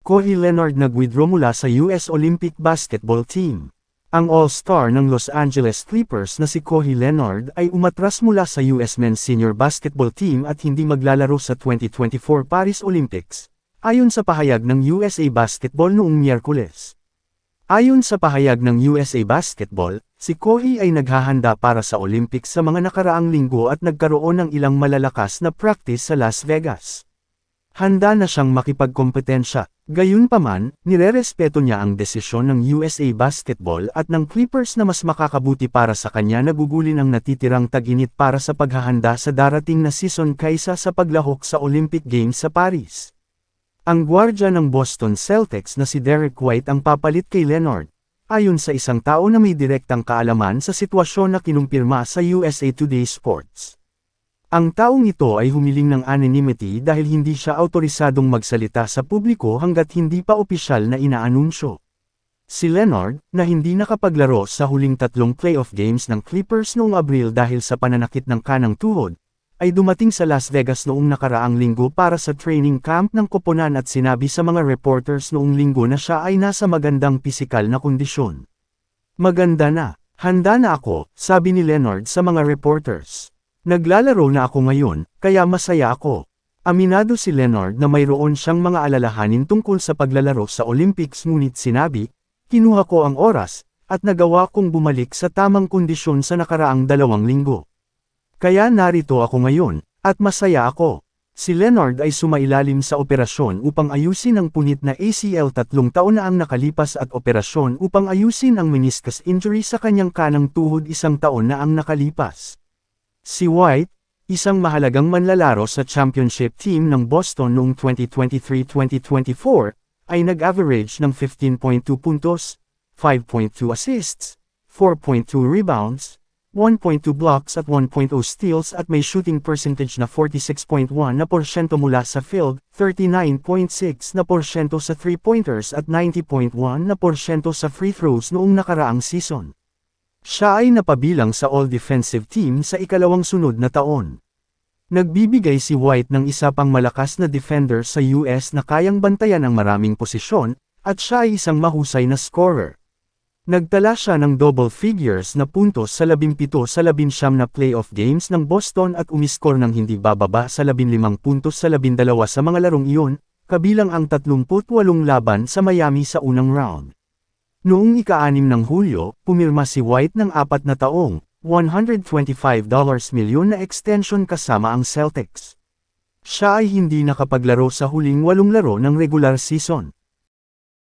Kawhi Leonard nag-withdraw mula sa US Olympic basketball team. Ang all-star ng Los Angeles Clippers na si Kawhi Leonard ay umatras mula sa US Men's Senior Basketball Team at hindi maglalaro sa 2024 Paris Olympics, ayon sa pahayag ng USA Basketball noong Miyerkules. Ayon sa pahayag ng USA Basketball, si Kawhi ay naghahanda para sa Olympics sa mga nakaraang linggo at nagkaroon ng ilang malalakas na practice sa Las Vegas. Handa na siyang makipagkompetensya. Gayunpaman, nirerespeto niya ang desisyon ng USA Basketball at ng Clippers na mas makakabuti para sa kanya na gugulin ang natitirang tag-init para sa paghahanda sa darating na season kaysa sa paglahok sa Olympic Games sa Paris. Ang gwardiya ng Boston Celtics na si Derek White ang papalit kay Leonard, ayon sa isang tao na may direktang kaalaman sa sitwasyon na kinumpirma sa USA Today Sports. Ang taong ito ay humiling ng anonymity dahil hindi siya autorisadong magsalita sa publiko hanggat hindi pa opisyal na inaanunsyo. Si Leonard, na hindi nakapaglaro sa huling 3 playoff games ng Clippers noong Abril dahil sa pananakit ng kanang tuhod, ay dumating sa Las Vegas noong nakaraang linggo para sa training camp ng koponan at sinabi sa mga reporters noong linggo na siya ay nasa magandang pisikal na kondisyon. "Maganda na, handa na ako," sabi ni Leonard sa mga reporters. "Naglalaro na ako ngayon, kaya masaya ako." Aminado si Leonard na mayroon siyang mga alalahanin tungkol sa paglalaro sa Olympics ngunit sinabi, "Kinuha ko ang oras, at nagawa kong bumalik sa tamang kondisyon sa nakaraang 2 linggo. Kaya narito ako ngayon, at masaya ako." Si Leonard ay sumailalim sa operasyon upang ayusin ang punit na ACL 3 taon na ang nakalipas at operasyon upang ayusin ang meniscus injury sa kanyang kanang tuhod 1 taon na ang nakalipas. Si White, isang mahalagang manlalaro sa championship team ng Boston noong 2023-2024, ay nag-average ng 15.2 puntos, 5.2 assists, 4.2 rebounds, 1.2 blocks at 1.0 steals at may shooting percentage na 46.1% mula sa field, 39.6% sa 3-pointers at 90.1% sa free throws noong nakaraang season. Siya ay napabilang sa All-Defensive Team sa ikalawang sunod na taon. Nagbibigay si White ng isa pang malakas na defender sa US na kayang bantayan ang maraming posisyon, at siya ay isang mahusay na scorer. Nagtala siya ng double figures na puntos sa 17 sa 19 na playoff games ng Boston at umiskor ng hindi bababa sa 15 puntos sa 12 sa mga larong iyon, kabilang ang 38 laban sa Miami sa unang round. Noong ika-6 ng Hulyo, pumirma si White ng 4 na taong, $125 milyon na extension kasama ang Celtics. Siya ay hindi nakapaglaro sa huling 8 laro ng regular season.